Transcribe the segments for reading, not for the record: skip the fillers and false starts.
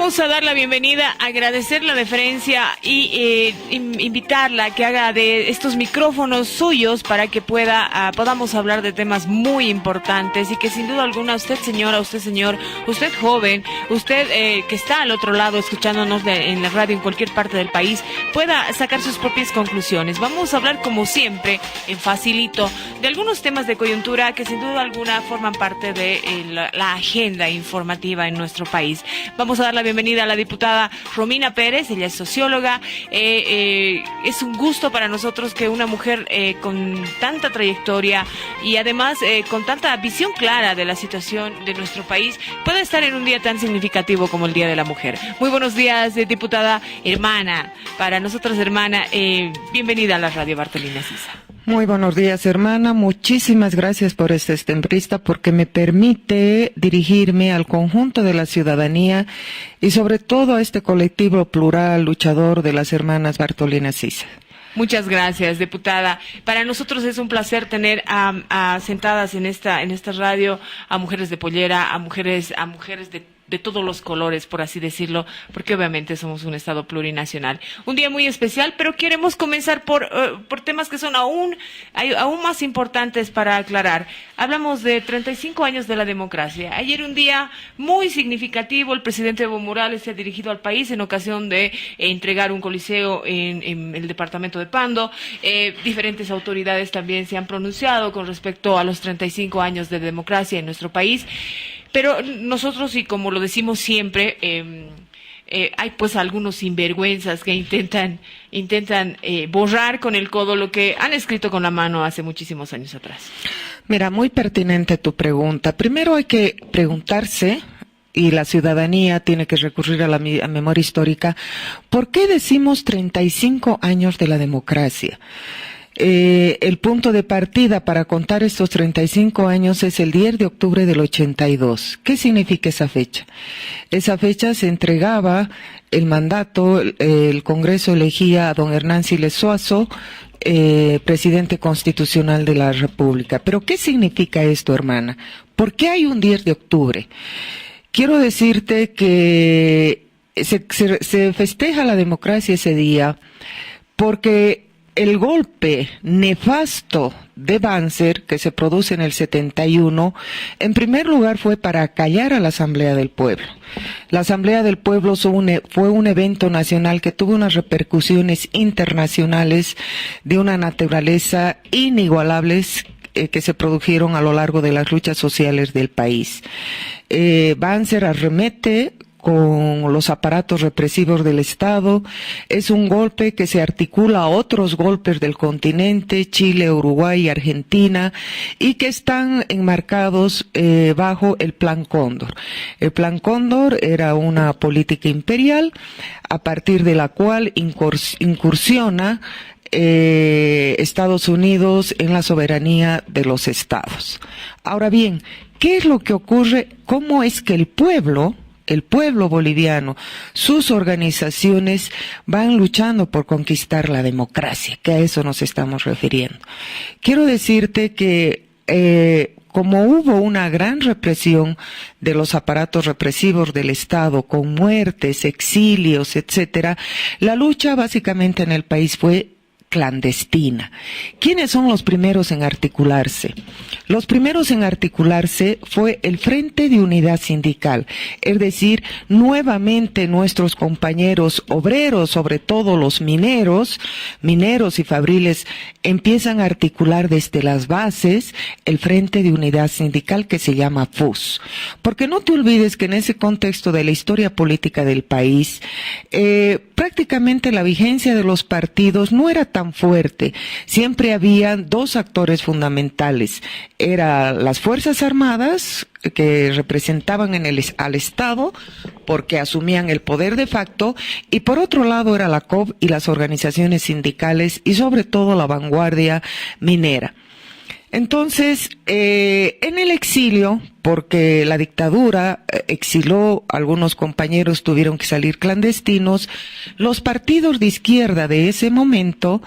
Vamos a dar la bienvenida, agradecer la deferencia y invitarla a que haga de estos micrófonos suyos para que podamos hablar de temas muy importantes y que sin duda alguna usted señora, usted señor, usted joven, usted que está al otro lado escuchándonos en la radio en cualquier parte del país, pueda sacar sus propias conclusiones. Vamos a hablar como siempre, en facilito, de algunos temas de coyuntura que sin duda alguna forman parte de la agenda informativa en nuestro país. Vamos a dar la bienvenida a la diputada Romina Pérez, ella es socióloga. Es un gusto para nosotros que una mujer con tanta trayectoria y además con tanta visión clara de la situación de nuestro país pueda estar en un día tan significativo como el Día de la Mujer. Muy buenos días, diputada, hermana, para nosotros hermana, bienvenida a la radio Bartolina Sisa. Muy buenos días, hermana. Muchísimas gracias por esta entrevista porque me permite dirigirme al conjunto de la ciudadanía y sobre todo a este colectivo plural luchador de las hermanas Bartolina Sisa. Muchas gracias, diputada. Para nosotros es un placer tener sentadas en esta radio a mujeres de pollera, a mujeres de todos los colores, por así decirlo, porque obviamente somos un estado plurinacional. Un día muy especial, pero queremos comenzar por temas que son aún más importantes para aclarar. Hablamos de 35 años de la democracia. Ayer un día muy significativo, el presidente Evo Morales se ha dirigido al país en ocasión de entregar un coliseo en el departamento de Pando. Diferentes autoridades también se han pronunciado con respecto a los 35 años de democracia en nuestro país. Pero nosotros, y como lo decimos siempre, hay pues algunos sinvergüenzas que intentan borrar con el codo lo que han escrito con la mano hace muchísimos años atrás. Mira, muy pertinente tu pregunta. Primero hay que preguntarse, y la ciudadanía tiene que recurrir a la memoria histórica, ¿por qué decimos 35 años de la democracia? El punto de partida para contar estos 35 años es el 10 de octubre del 82. ¿Qué significa esa fecha? Esa fecha se entregaba el mandato, el Congreso elegía a don Hernán Siles Suazo, presidente constitucional de la República. ¿Pero qué significa esto, hermana? ¿Por qué hay un 10 de octubre? Quiero decirte que se festeja la democracia ese día porque el golpe nefasto de Banzer, que se produce en el 71, en primer lugar fue para callar a la Asamblea del Pueblo. La Asamblea del Pueblo fue un evento nacional que tuvo unas repercusiones internacionales de una naturaleza inigualables que se produjeron a lo largo de las luchas sociales del país. Banzer arremete con los aparatos represivos del Estado, es un golpe que se articula a otros golpes del continente, Chile, Uruguay y Argentina, y que están enmarcados bajo el Plan Cóndor. El Plan Cóndor era una política imperial a partir de la cual incursiona Estados Unidos en la soberanía de los estados. Ahora bien, ¿qué es lo que ocurre? ¿Cómo es que el pueblo boliviano, sus organizaciones van luchando por conquistar la democracia? Que a eso nos estamos refiriendo. Quiero decirte que como hubo una gran represión de los aparatos represivos del Estado, con muertes, exilios, etcétera, la lucha básicamente en el país fue clandestina. ¿Quiénes son los primeros en articularse? Los primeros en articularse fue el Frente de Unidad Sindical, es decir, nuevamente nuestros compañeros obreros, sobre todo los mineros y fabriles, empiezan a articular desde las bases el Frente de Unidad Sindical que se llama FUS. Porque no te olvides que en ese contexto de la historia política del país, prácticamente la vigencia de los partidos no era tan fuerte. Siempre había dos actores fundamentales. Era las Fuerzas Armadas, que representaban al Estado, porque asumían el poder de facto, y por otro lado era la COP y las organizaciones sindicales, y sobre todo la vanguardia minera. Entonces, en el exilio, porque la dictadura exiló, algunos compañeros tuvieron que salir clandestinos. Los partidos de izquierda de ese momento,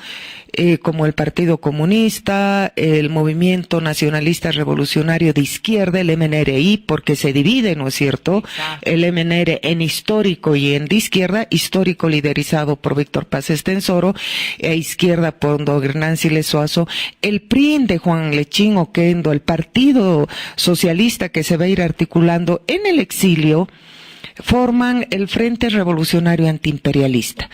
como el Partido Comunista, el Movimiento Nacionalista Revolucionario de Izquierda, el MNRI, porque se divide, ¿no es cierto? Exacto. El MNR en histórico y en de izquierda, histórico liderizado por Víctor Paz Estenssoro, e izquierda por don Hernán Siles Suazo, el PRI de Juan Lechín Oquendo, el Partido Socialista que se va a ir articulando en el exilio, forman el Frente Revolucionario Antiimperialista,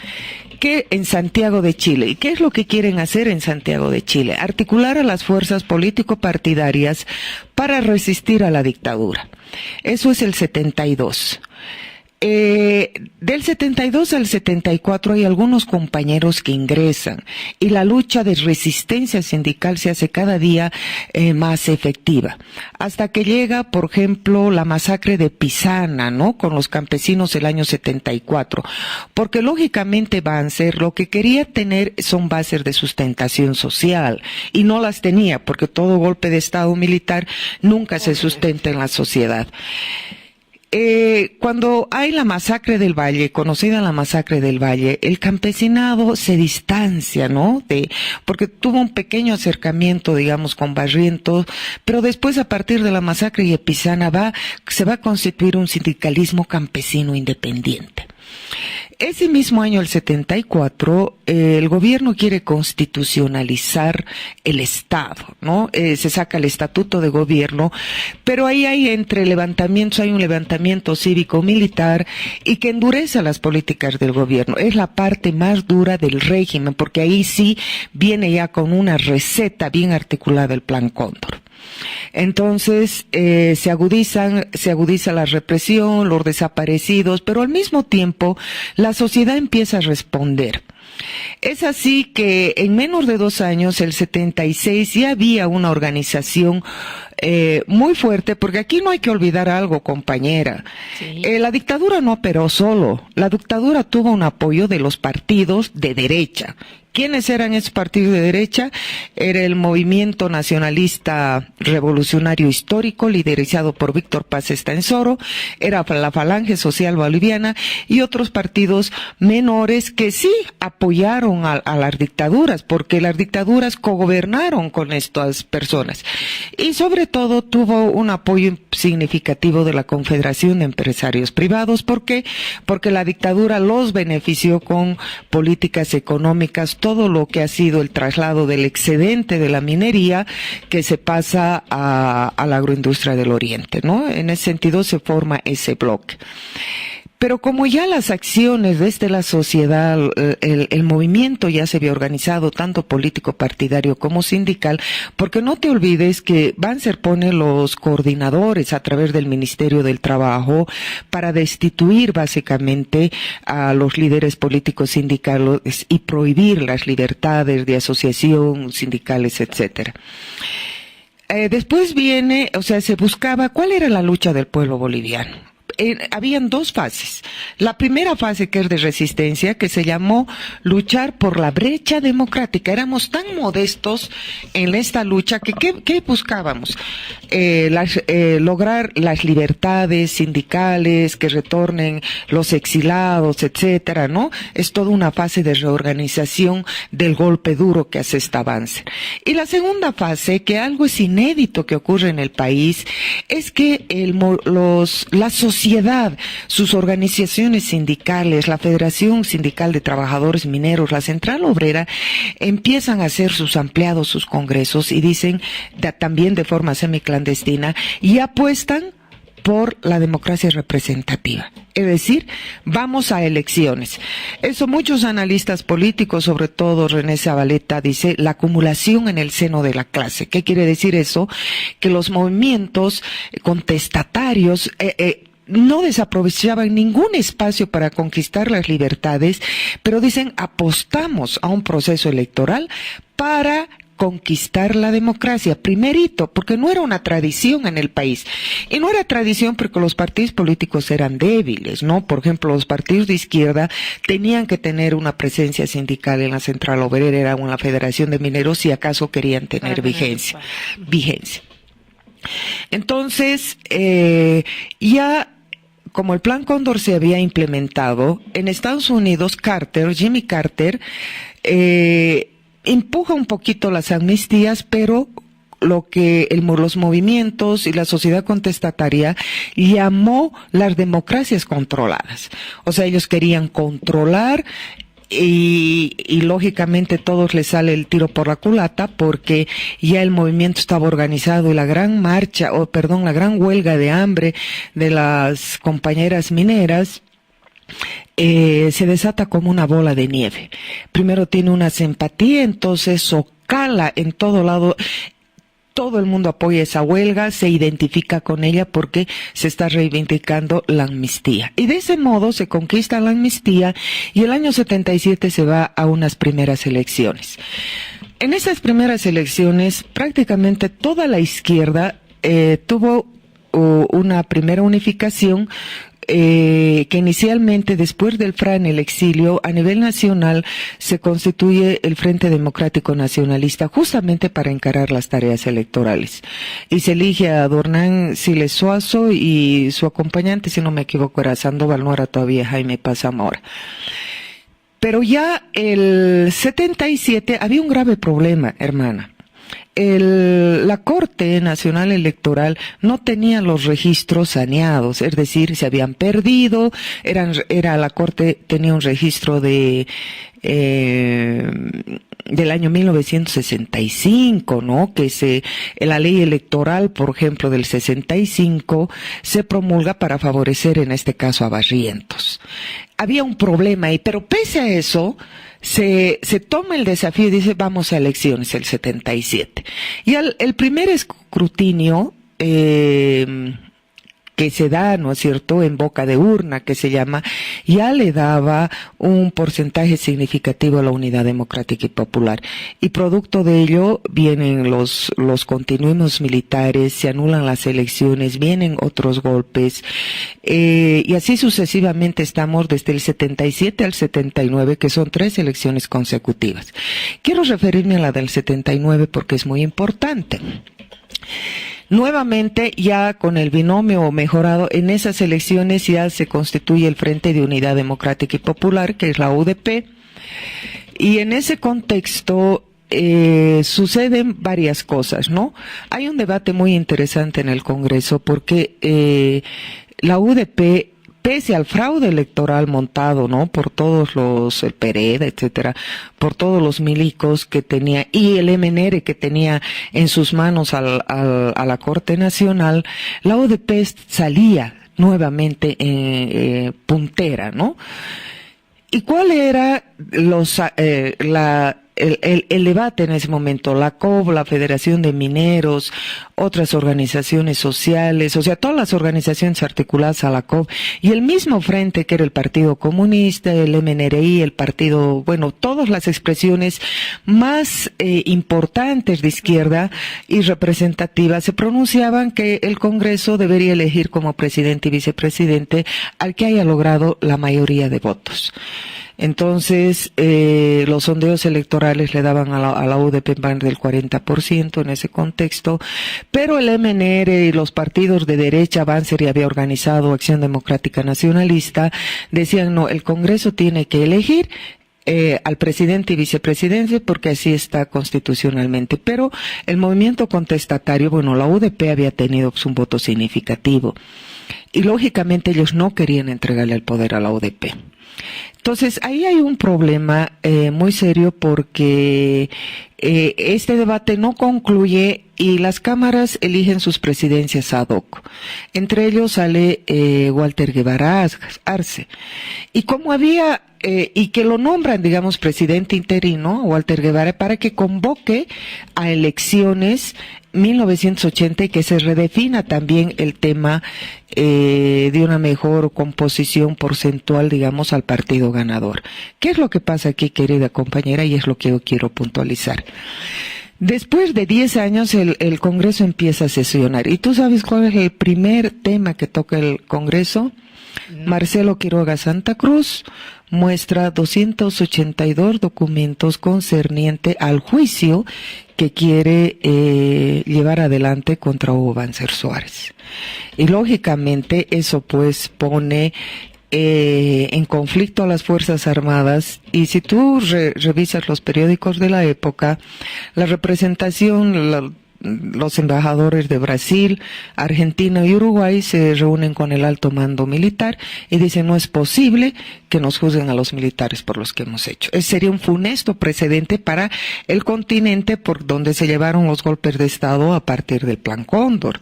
que en Santiago de Chile. ¿Y qué es lo que quieren hacer en Santiago de Chile? Articular a las fuerzas político-partidarias para resistir a la dictadura. Eso es el 72. Del 72 al 74 hay algunos compañeros que ingresan y la lucha de resistencia sindical se hace cada día más efectiva, hasta que llega, por ejemplo, la masacre de Pisana, ¿no?, con los campesinos el año 74, porque lógicamente Banzer lo que quería tener son bases de sustentación social y no las tenía, porque todo golpe de estado militar nunca se sustenta en la sociedad. Cuando hay la masacre del Valle, conocida la masacre del Valle, el campesinado se distancia, ¿no?, porque tuvo un pequeño acercamiento, digamos, con Barrientos, pero después, a partir de la masacre de Pisana, se va a constituir un sindicalismo campesino independiente. Ese mismo año, el 74, el gobierno quiere constitucionalizar el Estado, ¿no? Se saca el estatuto de gobierno, pero ahí hay entre levantamientos, hay un levantamiento cívico-militar y que endurece las políticas del gobierno. Es la parte más dura del régimen, porque ahí sí viene ya con una receta bien articulada el Plan Cóndor. Entonces, se agudiza la represión, los desaparecidos, pero al mismo tiempo la sociedad empieza a responder. Es así que en menos de 2 años, el 76, ya había una organización muy fuerte, porque aquí no hay que olvidar algo, compañera. Sí. La dictadura no operó solo, la dictadura tuvo un apoyo de los partidos de derecha. ¿Quiénes eran esos partidos de derecha? Era el Movimiento Nacionalista Revolucionario Histórico, liderizado por Víctor Paz Estenssoro, era la Falange Social Boliviana y otros partidos menores que sí apoyaron a las dictaduras, porque las dictaduras cogobernaron con estas personas. Y sobre todo tuvo un apoyo significativo de la Confederación de Empresarios Privados. ¿Por qué? Porque la dictadura los benefició con políticas económicas, todo lo que ha sido el traslado del excedente de la minería que se pasa a la agroindustria del Oriente, ¿no? En ese sentido se forma ese bloque. Pero como ya las acciones desde la sociedad, el movimiento ya se había organizado, tanto político, partidario como sindical, porque no te olvides que Banzer pone los coordinadores a través del Ministerio del Trabajo para destituir básicamente a los líderes políticos sindicales y prohibir las libertades de asociación, sindicales, etcétera. Después viene, se buscaba cuál era la lucha del pueblo boliviano. Habían 2 fases. La primera fase, que es de resistencia, que se llamó luchar por la brecha democrática. Éramos tan modestos en esta lucha que ¿qué buscábamos? Lograr las libertades sindicales, que retornen los exilados, etcétera, ¿no? Es toda una fase de reorganización del golpe duro que hace esta avance. Y la segunda fase, que algo es inédito que ocurre en el país, es que la sociedad, sus organizaciones sindicales, la Federación Sindical de Trabajadores Mineros, la Central Obrera, empiezan a hacer sus ampliados, sus congresos, y dicen también de forma semiclandestina, y apuestan por la democracia representativa. Es decir, vamos a elecciones. Eso muchos analistas políticos, sobre todo René Zabaleta, dice la acumulación en el seno de la clase. ¿Qué quiere decir eso? Que los movimientos contestatarios no desaprovechaban ningún espacio para conquistar las libertades, pero dicen, apostamos a un proceso electoral para conquistar la democracia, primerito, porque no era una tradición en el país. Y no era tradición porque los partidos políticos eran débiles, ¿no? Por ejemplo, los partidos de izquierda tenían que tener una presencia sindical en la Central Obrera o en la Federación de Mineros si acaso querían tener vigencia. Entonces, ya como el Plan Cóndor se había implementado, en Estados Unidos Jimmy Carter, empuja un poquito las amnistías, pero los movimientos y la sociedad contestataria llamó las democracias controladas. O sea, ellos querían controlar y lógicamente todos les sale el tiro por la culata porque ya el movimiento estaba organizado y la gran la gran huelga de hambre de las compañeras mineras se desata como una bola de nieve. Primero tiene una simpatía, entonces socala en todo lado. Todo el mundo apoya esa huelga, se identifica con ella porque se está reivindicando la amnistía. Y de ese modo se conquista la amnistía y el año 77 se va a unas primeras elecciones. En esas primeras elecciones prácticamente toda la izquierda tuvo una primera unificación que inicialmente, después del FRA en el exilio, a nivel nacional se constituye el Frente Democrático Nacionalista justamente para encarar las tareas electorales. Y se elige a Dornan Siles Suazo y su acompañante, si no me equivoco, era Sandoval, no era todavía Jaime Paz Zamora. Pero ya el 77 había un grave problema, hermana. La Corte Nacional Electoral no tenía los registros saneados, es decir, se habían perdido, la Corte tenía un registro del año 1965, ¿no? La ley electoral, por ejemplo, del 65, se promulga para favorecer, en este caso, a Barrientos. Había un problema ahí, pero pese a eso, se toma el desafío y dice, vamos a elecciones, el 77. Y el primer escrutinio, que se da, ¿no es cierto?, en boca de urna, que se llama, ya le daba un porcentaje significativo a la Unidad Democrática y Popular. Y producto de ello vienen los continuismos militares, se anulan las elecciones, vienen otros golpes, y así sucesivamente estamos desde el 77 al 79, que son 3 elecciones consecutivas. Quiero referirme a la del 79 porque es muy importante. Nuevamente, ya con el binomio mejorado, en esas elecciones ya se constituye el Frente de Unidad Democrática y Popular, que es la UDP, y en ese contexto suceden varias cosas, ¿no? Hay un debate muy interesante en el Congreso porque la UDP, pese al fraude electoral montado, ¿no?, por todos el Pereda, etcétera, por todos los milicos que tenía, y el MNR que tenía en sus manos a la Corte Nacional, la UDP salía nuevamente puntera, ¿no? ¿Y cuál era el debate en ese momento? La COB, la Federación de Mineros, otras organizaciones sociales, o sea, todas las organizaciones articuladas a la COB, y el mismo frente que era el Partido Comunista, el MNRI, el partido, bueno, todas las expresiones más importantes de izquierda y representativas se pronunciaban que el Congreso debería elegir como presidente y vicepresidente al que haya logrado la mayoría de votos. Entonces, los sondeos electorales le daban a la UDP más del 40% en ese contexto, pero el MNR y los partidos de derecha, Banzer había organizado Acción Democrática Nacionalista, decían no, el Congreso tiene que elegir al presidente y vicepresidente porque así está constitucionalmente. Pero el movimiento contestatario, bueno, la UDP había tenido un voto significativo y lógicamente ellos no querían entregarle el poder a la UDP. Entonces, ahí hay un problema muy serio porque este debate no concluye y las cámaras eligen sus presidencias ad hoc. Entre ellos sale Walter Guevara Arce. Y como había y que lo nombran, digamos, presidente interino, Walter Guevara, para que convoque a elecciones 1980 y que se redefina también el tema de una mejor composición porcentual, digamos, al partido ganador. ¿Qué es lo que pasa aquí, querida compañera? Y es lo que yo quiero puntualizar. Después de 10 años, el Congreso empieza a sesionar. ¿Y tú sabes cuál es el primer tema que toca el Congreso? Marcelo Quiroga Santa Cruz muestra 282 documentos concerniente al juicio que quiere llevar adelante contra Hugo Banzer Suárez. Y lógicamente eso pues pone en conflicto a las Fuerzas Armadas, y si tú revisas los periódicos de la época, la representación, los embajadores de Brasil, Argentina y Uruguay se reúnen con el alto mando militar y dicen no es posible que nos juzguen a los militares por los que hemos hecho. Ese sería un funesto precedente para el continente por donde se llevaron los golpes de Estado a partir del Plan Cóndor.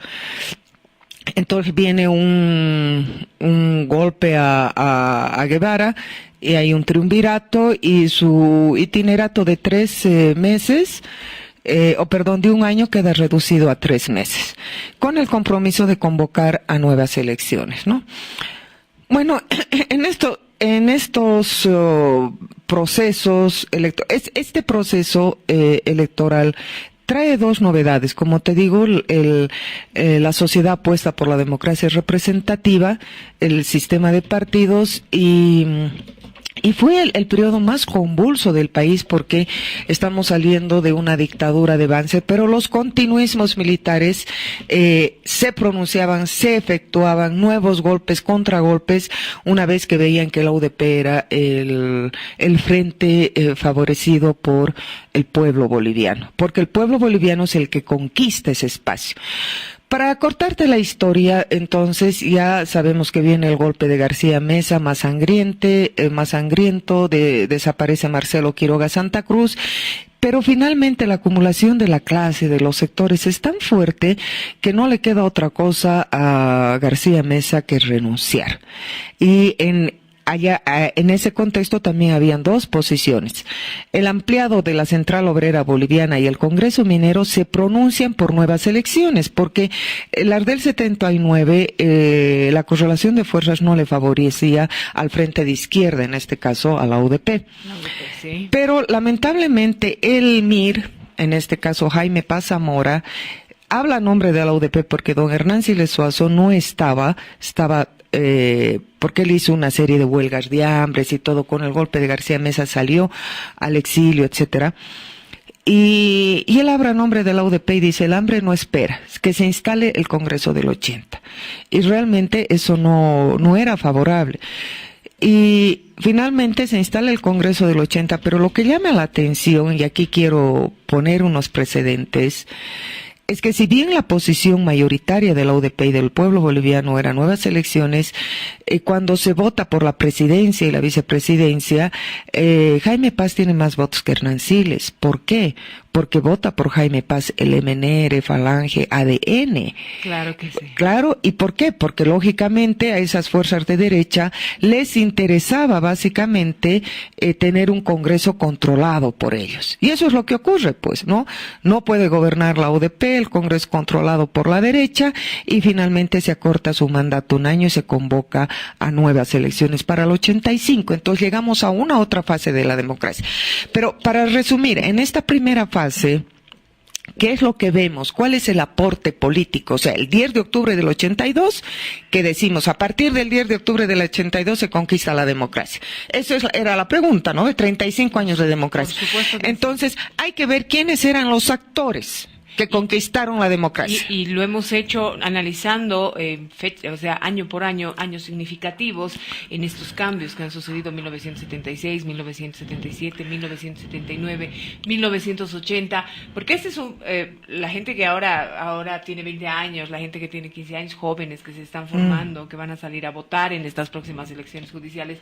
Entonces viene un golpe a Guevara y hay un triunvirato y su itinerato de 3 meses, de un año queda reducido a 3 meses, con el compromiso de convocar a nuevas elecciones, ¿no? Bueno, en estos procesos este proceso electoral trae 2 novedades. Como te digo, la sociedad apuesta por la democracia representativa, el sistema de partidos y fue el periodo más convulso del país porque estamos saliendo de una dictadura de Banzer, pero los continuismos militares se pronunciaban, se efectuaban nuevos golpes, contragolpes, una vez que veían que la UDP era el frente favorecido por el pueblo boliviano, porque el pueblo boliviano es el que conquista ese espacio. Para cortarte la historia, entonces ya sabemos que viene el golpe de García Meza, más sangriento, desaparece Marcelo Quiroga Santa Cruz, pero finalmente la acumulación de la clase, de los sectores, es tan fuerte que no le queda otra cosa a García Meza que renunciar. Y en ese contexto también habían 2 posiciones. El ampliado de la Central Obrera Boliviana y el Congreso Minero se pronuncian por nuevas elecciones, porque las del 79, la correlación de fuerzas no le favorecía al Frente de Izquierda, en este caso a la UDP. Sí. Pero lamentablemente el MIR, en este caso Jaime Paz Zamora, habla a nombre de la UDP porque don Hernán Siles Suazo no estaba porque él hizo una serie de huelgas de hambres y todo, con el golpe de García Meza salió al exilio, etcétera. Y él habla a nombre de la UDP y dice, el hambre no espera, es que se instale el Congreso del 80. Y realmente eso no era favorable. Y finalmente se instala el Congreso del 80, pero lo que llama la atención, y aquí quiero poner unos precedentes, es que si bien la posición mayoritaria de la UDP y del pueblo boliviano eran nuevas elecciones, cuando se vota por la presidencia y la vicepresidencia, Jaime Paz tiene más votos que Hernán Siles. ¿Por qué? Porque vota por Jaime Paz el MNR, Falange, ADN. Claro que sí. Claro, ¿y por qué? Porque lógicamente a esas fuerzas de derecha les interesaba básicamente tener un Congreso controlado por ellos. Y eso es lo que ocurre, pues, ¿no? No puede gobernar la UDP, el Congreso controlado por la derecha, y finalmente se acorta su mandato 1 año y se convoca a nuevas elecciones para el 85. Entonces llegamos a una otra fase de la democracia. Pero para resumir, en esta primera fase, ¿qué es lo que vemos? ¿Cuál es el aporte político? O sea, el 10 de octubre del 82, que decimos, a partir del 10 de octubre del 82 se conquista la democracia. Eso era la pregunta, ¿no? De 35 años de democracia. Por supuesto que entonces, sí. Hay que ver quiénes eran los actores que conquistaron la democracia. Y lo hemos hecho analizando año por año, años significativos en estos cambios que han sucedido en 1976, 1977, 1979, 1980, porque la gente que ahora tiene 20 años, la gente que tiene 15 años, jóvenes que se están formando, que van a salir a votar en estas próximas elecciones judiciales,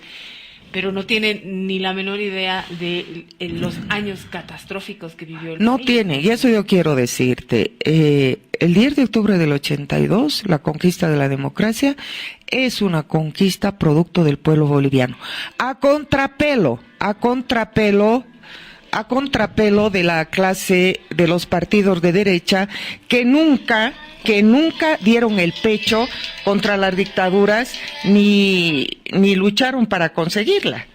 pero no tienen ni la menor idea de los años catastróficos que vivió el país. No tiene, y eso yo quiero decirte. El 10 de octubre del 82, la conquista de la democracia, es una conquista producto del pueblo boliviano. A contrapelo de la clase de los partidos de derecha que nunca dieron el pecho contra las dictaduras ni lucharon para conseguirla.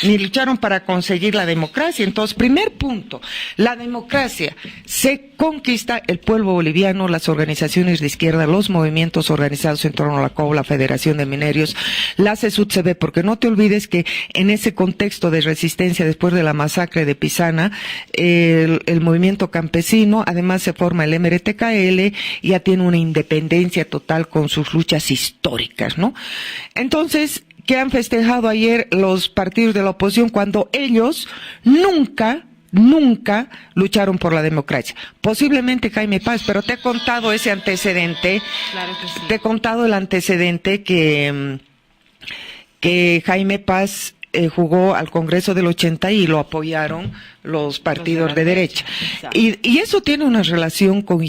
ni lucharon para conseguir la democracia. Entonces, primer punto, la democracia se conquista el pueblo boliviano, las organizaciones de izquierda, los movimientos organizados en torno a la COB, la Federación de Mineros, la CSUTCB, porque no te olvides que en ese contexto de resistencia después de la masacre de Pisana, el movimiento campesino, además se forma el MRTKL, ya tiene una independencia total con sus luchas históricas, ¿no? Entonces, ¿qué han festejado ayer los partidos de la oposición cuando ellos nunca lucharon por la democracia? Posiblemente Jaime Paz, pero te he contado ese antecedente. Claro que sí. Te he contado el antecedente que Jaime Paz jugó al Congreso del 80 y lo apoyaron los partidos de derecha. Y eso tiene una relación con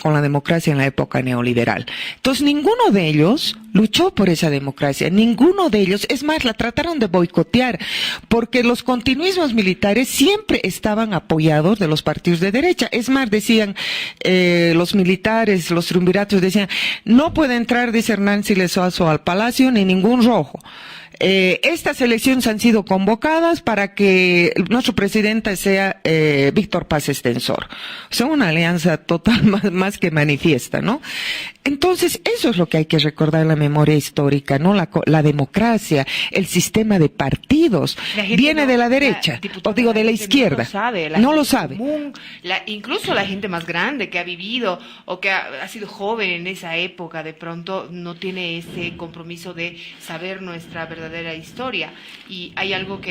la democracia en la época neoliberal. Entonces, ninguno de ellos luchó por esa democracia, ninguno de ellos, es más, la trataron de boicotear, porque los continuismos militares siempre estaban apoyados de los partidos de derecha. Es más, decían los militares, los triunviratos decían, no puede entrar, dice Hernán Siles Suazo, al Palacio ni ningún rojo. Estas elecciones han sido convocadas para que nuestro presidente sea Víctor Paz Extensor. Son una alianza total más que manifiesta, ¿no? Entonces, eso es lo que hay que recordar en la memoria histórica, ¿no? La democracia, el sistema de partidos, viene de la derecha, o digo, de la izquierda. No lo sabe. Incluso la gente más grande que ha vivido o que ha sido joven en esa época, de pronto no tiene ese compromiso de saber nuestra verdadera historia. Y hay algo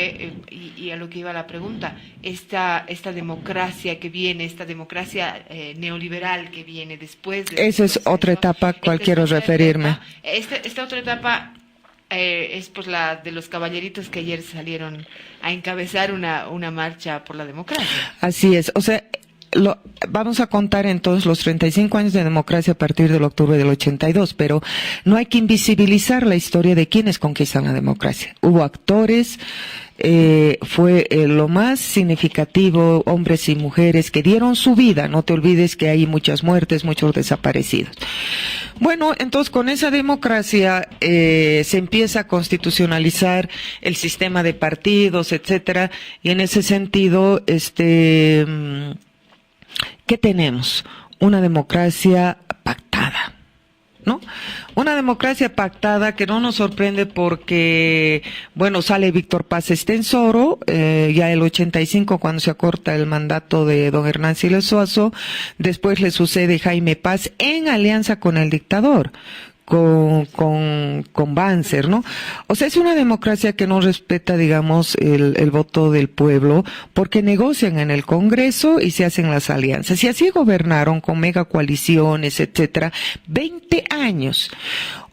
y a lo que iba la pregunta, esta democracia que viene, esta democracia neoliberal que viene después de... Esa es otra etapa a cual quiero referirme. Esta otra etapa es pues la de los caballeritos que ayer salieron a encabezar una marcha por la democracia. Así es, o sea, vamos a contar entonces los 35 años de democracia a partir del octubre del 82, pero no hay que invisibilizar la historia de quienes conquistan la democracia. Hubo actores, fue lo más significativo, hombres y mujeres que dieron su vida. No te olvides que hay muchas muertes, muchos desaparecidos. Bueno, entonces con esa democracia se empieza a constitucionalizar el sistema de partidos, etcétera, y en ese sentido, ¿qué tenemos? Una democracia pactada, ¿no? Una democracia pactada que no nos sorprende porque, bueno, sale Víctor Paz Extensoro, ya el 85 cuando se acorta el mandato de don Hernán Siles Suazo, después le sucede Jaime Paz en alianza con el dictador, con Banzer, ¿no? O sea, es una democracia que no respeta, digamos, el voto del pueblo, porque negocian en el Congreso y se hacen las alianzas. Y así gobernaron con megacoaliciones, etcétera, 20 años.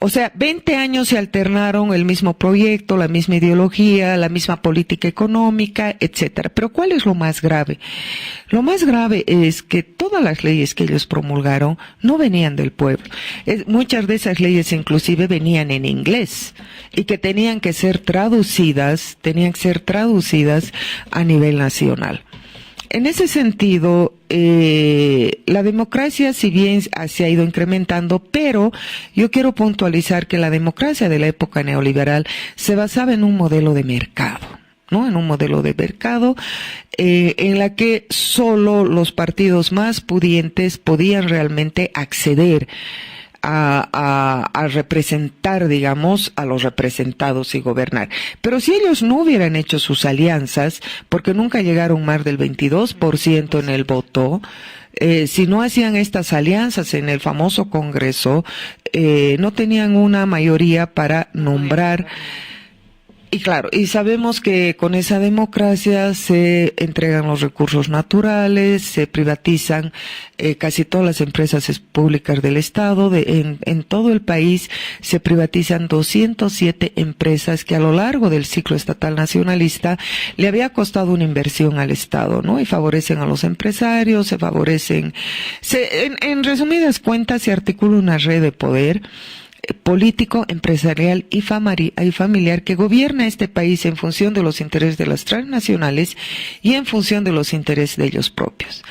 O sea, 20 años se alternaron el mismo proyecto, la misma ideología, la misma política económica, etcétera. Pero ¿cuál es lo más grave? Lo más grave es que todas las leyes que ellos promulgaron no venían del pueblo. Muchas de esas leyes inclusive venían en inglés y que tenían que ser traducidas a nivel nacional. En ese sentido, la democracia, si bien se ha ido incrementando, pero yo quiero puntualizar que la democracia de la época neoliberal se basaba en un modelo de mercado, ¿no? En un modelo de mercado en la que solo los partidos más pudientes podían realmente acceder a representar, digamos, a los representados y gobernar. Pero si ellos no hubieran hecho sus alianzas, porque nunca llegaron más del 22% en el voto, si no hacían estas alianzas en el famoso Congreso, no tenían una mayoría para nombrar. Y claro, y sabemos que con esa democracia se entregan los recursos naturales, se privatizan casi todas las empresas públicas del Estado. En todo el país se privatizan 207 empresas que a lo largo del ciclo estatal nacionalista le había costado una inversión al Estado, ¿no? Y favorecen a los empresarios, se favorecen. En resumidas cuentas, se articula una red de poder político, empresarial y familiar que gobierna este país en función de los intereses de las transnacionales y en función de los intereses de ellos propios.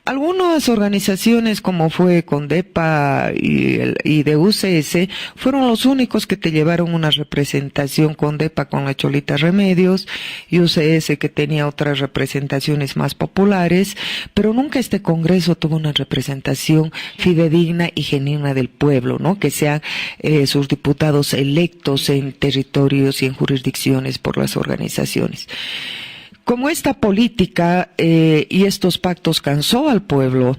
Algunas organizaciones como fue Condepa y de UCS fueron los únicos que te llevaron una representación, Condepa con la Cholita Remedios y UCS que tenía otras representaciones más populares, pero nunca este Congreso tuvo una representación fidedigna y genuina del pueblo, ¿no? Que sean sus diputados electos en territorios y en jurisdicciones por las organizaciones. Como esta política y estos pactos cansó al pueblo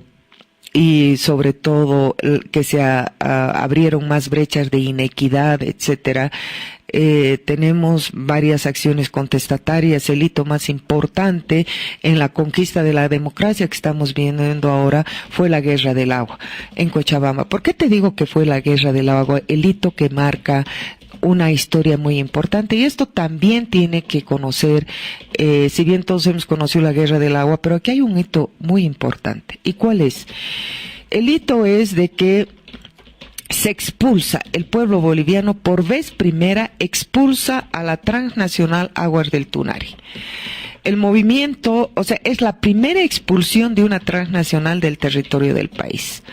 y sobre todo que se abrieron más brechas de inequidad, etcétera, tenemos varias acciones contestatarias. El hito más importante en la conquista de la democracia que estamos viendo ahora fue la Guerra del Agua en Cochabamba. ¿Por qué te digo que fue la Guerra del Agua? El hito que marca una historia muy importante, y esto también tiene que conocer, si bien todos hemos conocido la Guerra del Agua, pero aquí hay un hito muy importante. ¿Y cuál es? El hito es de que se expulsa, el pueblo boliviano por vez primera expulsa a la transnacional Aguas del Tunari. El movimiento, o sea, es la primera expulsión de una transnacional del territorio del país.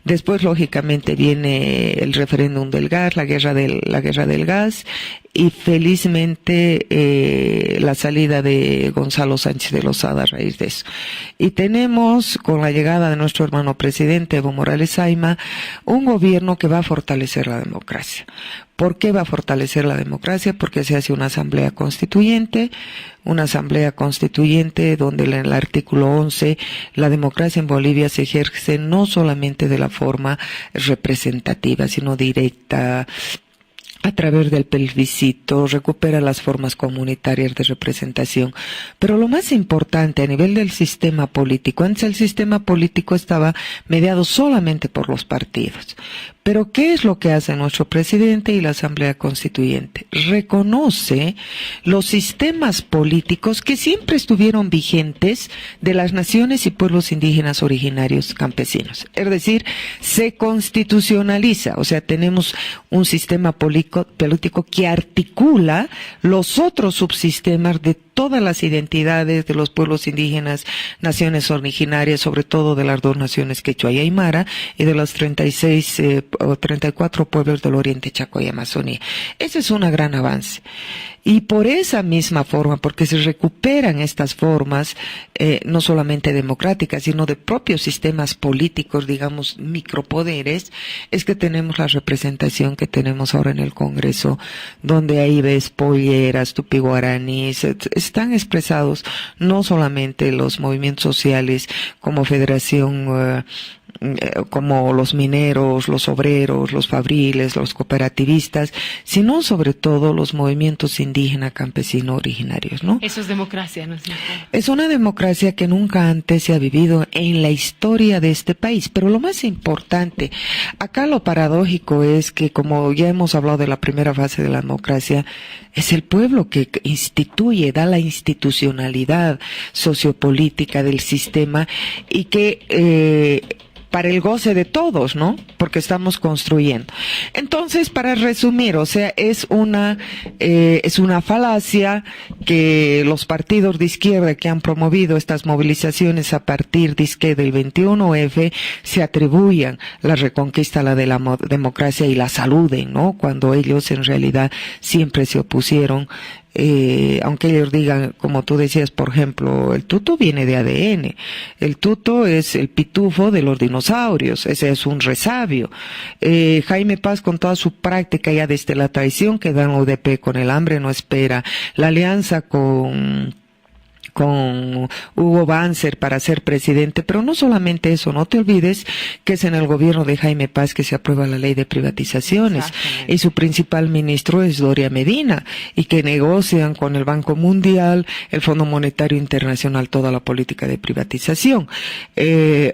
Después, lógicamente, viene el referéndum del gas, la guerra del gas, y felizmente la salida de Gonzalo Sánchez de Lozada a raíz de eso. Y tenemos, con la llegada de nuestro hermano presidente Evo Morales Ayma, un gobierno que va a fortalecer la democracia. ¿Por qué va a fortalecer la democracia? Porque se hace una asamblea constituyente donde en el artículo 11 la democracia en Bolivia se ejerce no solamente de la forma representativa, sino directa, a través del plebiscito, recupera las formas comunitarias de representación. Pero lo más importante a nivel del sistema político, antes el sistema político estaba mediado solamente por los partidos. Pero ¿qué es lo que hace nuestro presidente y la Asamblea Constituyente? Reconoce los sistemas políticos que siempre estuvieron vigentes de las naciones y pueblos indígenas originarios campesinos. Es decir, se constitucionaliza, o sea, tenemos un sistema político que articula los otros subsistemas de todas las identidades de los pueblos indígenas, naciones originarias, sobre todo de las dos naciones quechua y aymara, y de los 36 o 34 pueblos del Oriente Chaco y Amazonía. Ese es un gran avance. Y por esa misma forma, porque se recuperan estas formas, no solamente democráticas, sino de propios sistemas políticos, digamos, micropoderes, es que tenemos la representación que tenemos ahora en el Congreso, donde ahí ves polleras, tupi-guaraníes, están expresados no solamente los movimientos sociales como Federación, como los mineros, los obreros, los fabriles, los cooperativistas, sino sobre todo los movimientos indígena, campesino, originarios, ¿no? Eso es democracia, ¿no es cierto? Es una democracia que nunca antes se ha vivido en la historia de este país, pero lo más importante, acá lo paradójico es que, como ya hemos hablado de la primera fase de la democracia, es el pueblo que instituye, da la institucionalidad sociopolítica del sistema y que para el goce de todos, ¿no? Porque estamos construyendo. Entonces, para resumir, o sea, es una falacia que los partidos de izquierda que han promovido estas movilizaciones a partir del 21F se atribuyan la reconquista de la democracia y la saluden, ¿no? Cuando ellos en realidad siempre se opusieron. Aunque ellos digan, como tú decías, por ejemplo, el tuto viene de ADN, el tuto es el pitufo de los dinosaurios, ese es un resabio. Jaime Paz, con toda su práctica ya desde la traición que dan UDP con el hambre no espera, la alianza con Hugo Banzer para ser presidente, pero no solamente eso, no te olvides que es en el gobierno de Jaime Paz que se aprueba la ley de privatizaciones y su principal ministro es Doria Medina y que negocian con el Banco Mundial, el Fondo Monetario Internacional, toda la política de privatización. El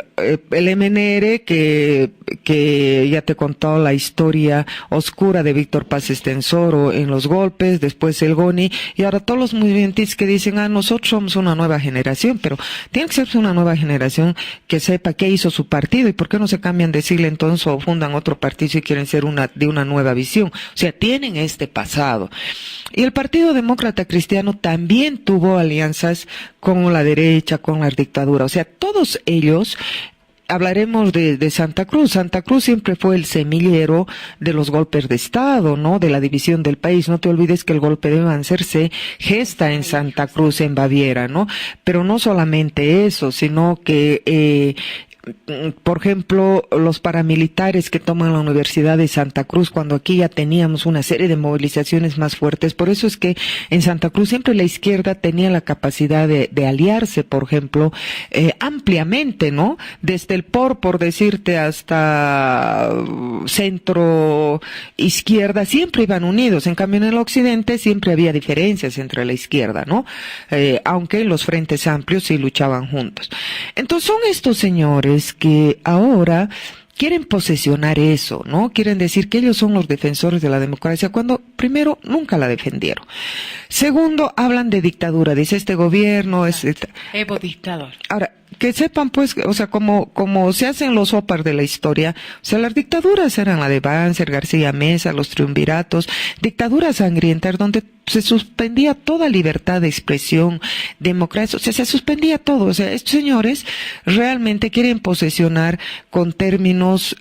MNR que ya te he contado la historia oscura de Víctor Paz Estensoro en los golpes, después el GONI y ahora todos los movimientos que dicen, nosotros somos tenemos una nueva generación, pero tiene que ser una nueva generación que sepa qué hizo su partido y por qué no se cambian de sigla entonces o fundan otro partido si quieren ser de una nueva visión. O sea, tienen este pasado. Y el Partido Demócrata Cristiano también tuvo alianzas con la derecha, con la dictadura. O sea, todos ellos. Hablaremos de Santa Cruz. Santa Cruz siempre fue el semillero de los golpes de Estado, ¿no? De la división del país. No te olvides que el golpe de Banzer se gesta en Santa Cruz, en Baviera, ¿no? Pero no solamente eso, sino que, por ejemplo, los paramilitares que toman la Universidad de Santa Cruz, cuando aquí ya teníamos una serie de movilizaciones más fuertes. Por eso es que en Santa Cruz siempre la izquierda tenía la capacidad de aliarse, por ejemplo, ampliamente, ¿no? Desde el por decirte, hasta centro izquierda, siempre iban unidos. En cambio, en el occidente siempre había diferencias entre la izquierda, ¿no? Aunque los frentes amplios sí luchaban juntos. Entonces son estos señores que ahora quieren posesionar eso, ¿no? Quieren decir que ellos son los defensores de la democracia cuando, primero, nunca la defendieron. Segundo, hablan de dictadura. Dice, este gobierno es... Evo dictador. Ahora, que sepan, pues, o sea, como se hacen los OPAR de la historia, o sea, las dictaduras eran la de Banzer, García Mesa, los triunviratos, dictaduras sangrientas donde se suspendía toda libertad de expresión, democracia, o sea, se suspendía todo. O sea, estos señores realmente quieren posesionar con términos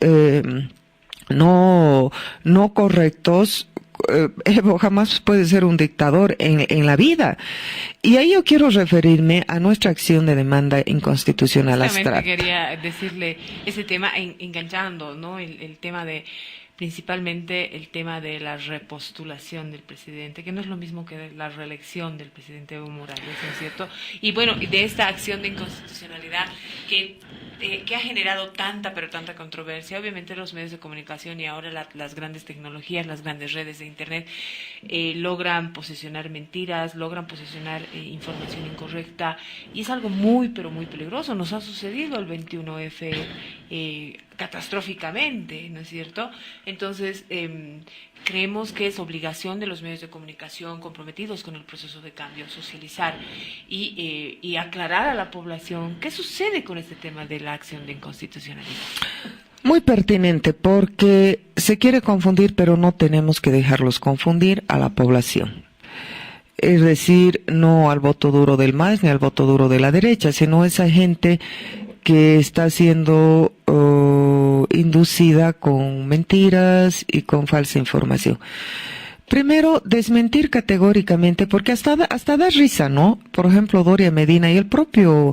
no correctos. Evo jamás puede ser un dictador en la vida. Y ahí yo quiero referirme a nuestra acción de demanda inconstitucional abstracta. Quería decirle ese tema, enganchando, ¿no? El tema de, principalmente el tema de la repostulación del presidente, que no es lo mismo que la reelección del presidente Evo Morales, ¿no es cierto? Y bueno, de esta acción de inconstitucionalidad que ha generado pero tanta controversia. Obviamente los medios de comunicación y ahora las grandes tecnologías, las grandes redes de Internet logran posicionar mentiras, logran posicionar información incorrecta, y es algo muy, pero muy peligroso. Nos ha sucedido el 21F catastróficamente, ¿no es cierto? Entonces, creemos que es obligación de los medios de comunicación comprometidos con el proceso de cambio socializar y aclarar a la población qué sucede con este tema de la acción de inconstitucionalidad. Muy pertinente, porque se quiere confundir, pero no tenemos que dejarlos confundir a la población. Es decir, no al voto duro del MAS ni al voto duro de la derecha, sino esa gente que está siendo inducida con mentiras y con falsa información. Primero, desmentir categóricamente, porque hasta da risa, ¿no? Por ejemplo, Doria Medina y el propio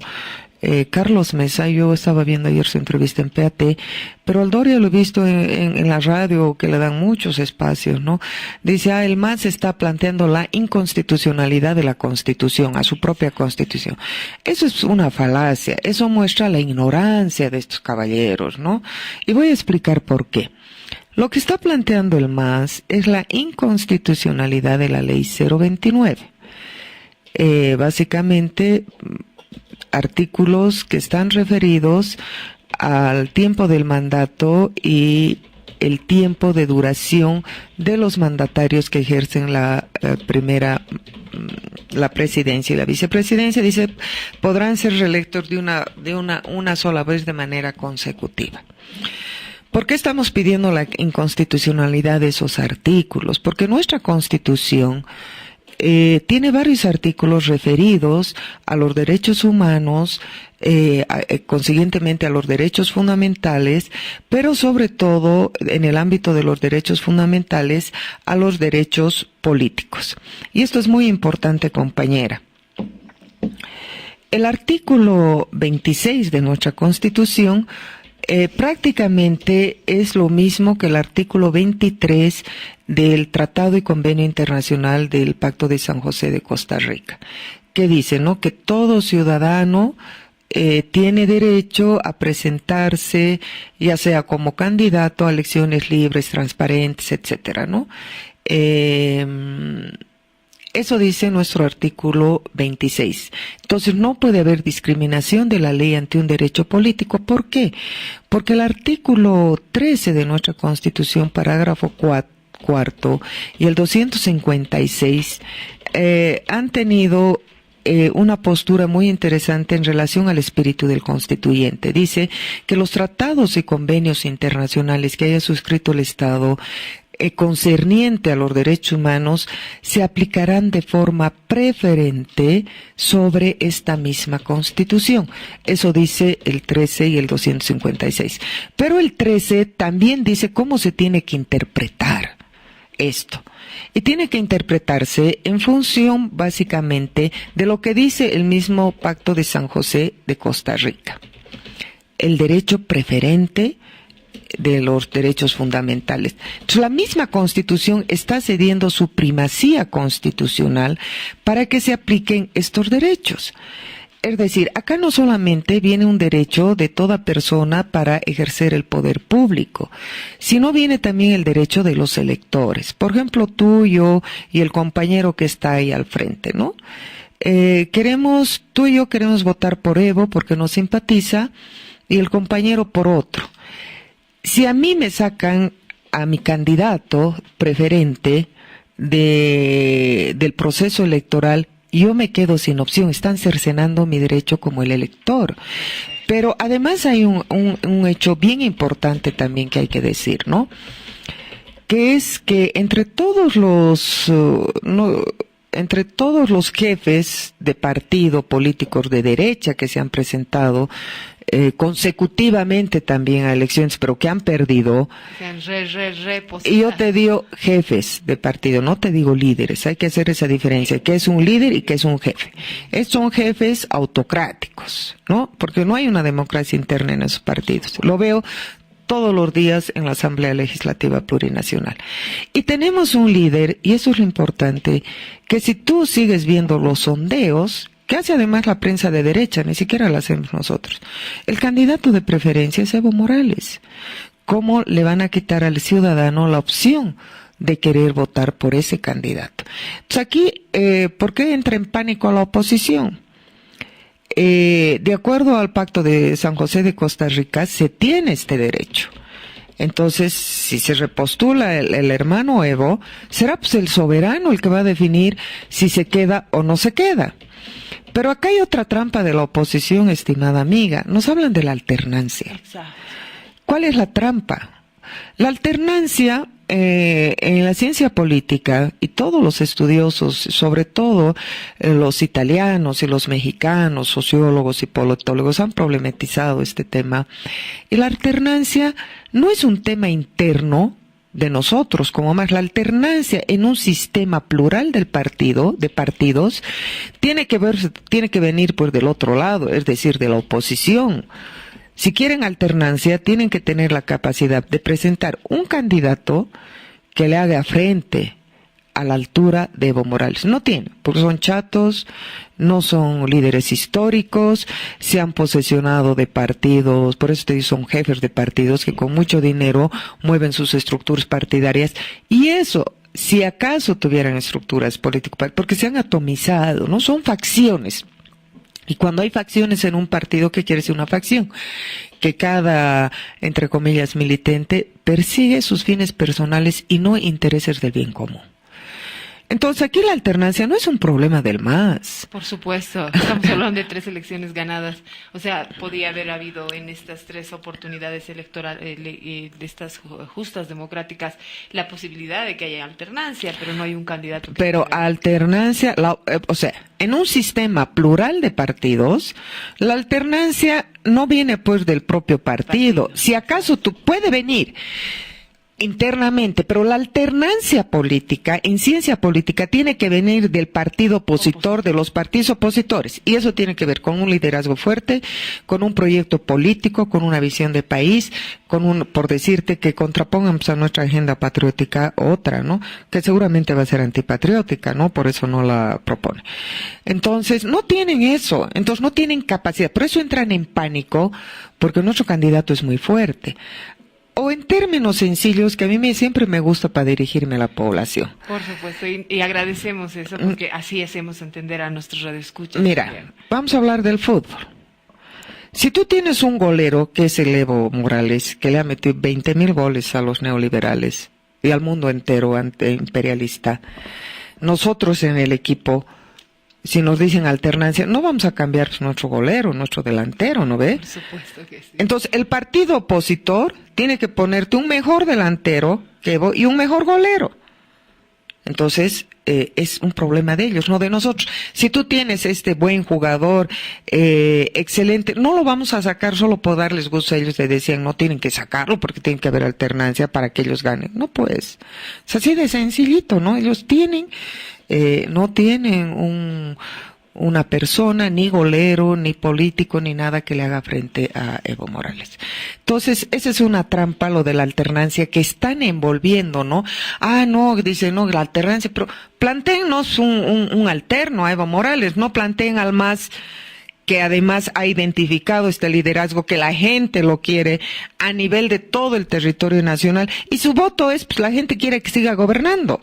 Carlos Mesa, yo estaba viendo ayer su entrevista en PAT, pero al Doria lo he visto en la radio, que le dan muchos espacios, ¿no? Dice, el MAS está planteando la inconstitucionalidad de la Constitución, a su propia Constitución. Eso es una falacia, eso muestra la ignorancia de estos caballeros, ¿no? Y voy a explicar por qué. Lo que está planteando el MAS es la inconstitucionalidad de la Ley 029. Básicamente, artículos que están referidos al tiempo del mandato y el tiempo de duración de los mandatarios que ejercen la presidencia y la vicepresidencia. Dice, podrán ser reelectos de una sola vez de manera consecutiva. ¿Por qué estamos pidiendo la inconstitucionalidad de esos artículos? Porque nuestra Constitución tiene varios artículos referidos a los derechos humanos, consiguientemente a los derechos fundamentales, pero sobre todo en el ámbito de los derechos fundamentales a los derechos políticos. Y esto es muy importante, compañera. El artículo 26 de nuestra Constitución prácticamente es lo mismo que el artículo 23 del Tratado y Convenio Internacional del Pacto de San José de Costa Rica, que dice, ¿no?, que todo ciudadano tiene derecho a presentarse, ya sea como candidato a elecciones libres, transparentes, etcétera, ¿no? Eso dice nuestro artículo 26. Entonces no puede haber discriminación de la ley ante un derecho político. ¿Por qué? Porque el artículo 13 de nuestra Constitución, parágrafo cuarto, y el 256 han tenido una postura muy interesante en relación al espíritu del constituyente. Dice que los tratados y convenios internacionales que haya suscrito el Estado concerniente a los derechos humanos se aplicarán de forma preferente sobre esta misma Constitución. Eso dice el 13 y el 256. Pero el 13 también dice cómo se tiene que interpretar esto. Y tiene que interpretarse en función, básicamente, de lo que dice el mismo Pacto de San José de Costa Rica. El derecho preferente de los derechos fundamentales. Entonces, la misma Constitución está cediendo su primacía constitucional para que se apliquen estos derechos. Es decir, acá no solamente viene un derecho de toda persona para ejercer el poder público, sino viene también el derecho de los electores. Por ejemplo, tú, yo y el compañero que está ahí al frente, ¿no? Tú y yo queremos votar por Evo porque nos simpatiza y el compañero por otro. Si a mí me sacan a mi candidato preferente del proceso electoral, yo me quedo sin opción. Están cercenando mi derecho como el elector. Pero además hay un hecho bien importante también que hay que decir, ¿no? Que es que entre todos los jefes de partido políticos de derecha que se han presentado consecutivamente también a elecciones, pero que han perdido, y yo te digo jefes de partido, no te digo líderes, hay que hacer esa diferencia, qué es un líder y qué es un jefe. Son jefes autocráticos, ¿no? Porque no hay una democracia interna en esos partidos. Lo veo todos los días en la Asamblea Legislativa Plurinacional. Y tenemos un líder, y eso es lo importante, que si tú sigues viendo los sondeos, que hace además la prensa de derecha, ni siquiera la hacemos nosotros, el candidato de preferencia es Evo Morales. ¿Cómo le van a quitar al ciudadano la opción de querer votar por ese candidato? Entonces aquí, ¿por qué entra en pánico la oposición? De acuerdo al Pacto de San José de Costa Rica, se tiene este derecho. Entonces, si se repostula el hermano Evo, será pues el soberano el que va a definir si se queda o no se queda. Pero acá hay otra trampa de la oposición, estimada amiga. Nos hablan de la alternancia. Exacto. ¿Cuál es la trampa? La alternancia en la ciencia política, y todos los estudiosos, sobre todo los italianos y los mexicanos, sociólogos y politólogos, han problematizado este tema. Y la alternancia no es un tema interno de nosotros, como más la alternancia en un sistema plural de partidos, tiene que venir pues del otro lado, es decir, de la oposición. Si quieren alternancia, tienen que tener la capacidad de presentar un candidato que le haga frente a la altura de Evo Morales. No tienen, porque son chatos, no son líderes históricos, se han posesionado de partidos, por eso te digo, son jefes de partidos que con mucho dinero mueven sus estructuras partidarias, y eso, si acaso tuvieran estructuras políticas, porque se han atomizado, no son facciones. Y cuando hay facciones en un partido, ¿qué quiere decir una facción? Que cada, entre comillas, militante persigue sus fines personales y no intereses del bien común. Entonces aquí la alternancia no es un problema del MAS. Por supuesto, estamos hablando de 3 elecciones ganadas. O sea, podía haber habido en estas 3 oportunidades electorales, de estas justas democráticas, la posibilidad de que haya alternancia, pero no hay un candidato. Pero alternancia, o sea, en un sistema plural de partidos, la alternancia no viene pues del propio partido. Si acaso tú puede venir internamente, pero la alternancia política, en ciencia política, tiene que venir del partido opositor, de los partidos opositores, y eso tiene que ver con un liderazgo fuerte, con un proyecto político, con una visión de país, por decirte que contrapongamos a nuestra agenda patriótica otra, ¿no? Que seguramente va a ser antipatriótica, ¿no? Por eso no la propone. Entonces, no tienen eso, entonces no tienen capacidad, por eso entran en pánico, porque nuestro candidato es muy fuerte. O en términos sencillos, que a mí siempre me gusta para dirigirme a la población. Por supuesto, y agradecemos eso, porque así hacemos entender a nuestros radioescuchas. Mira, vamos a hablar del fútbol. Si tú tienes un golero, que es el Evo Morales, que le ha metido 20,000 goles a los neoliberales y al mundo entero imperialista, nosotros en el equipo si nos dicen alternancia, no vamos a cambiar nuestro golero, nuestro delantero, ¿no ve? Por supuesto que sí. Entonces, el partido opositor tiene que ponerte un mejor delantero y un mejor golero. Entonces, es un problema de ellos, no de nosotros. Si tú tienes este buen jugador, excelente, no lo vamos a sacar solo por darles gusto a ellos. Le decían, no tienen que sacarlo porque tiene que haber alternancia para que ellos ganen. No, pues, es así de sencillito, ¿no? Ellos no tienen una persona, ni golero, ni político, ni nada que le haga frente a Evo Morales. Entonces, esa es una trampa, lo de la alternancia, que están envolviendo, ¿no? No, dice, no, la alternancia, pero plantéennos un alterno a Evo Morales, no planteen al MAS, que además ha identificado este liderazgo, que la gente lo quiere a nivel de todo el territorio nacional, y su voto es, pues la gente quiere que siga gobernando.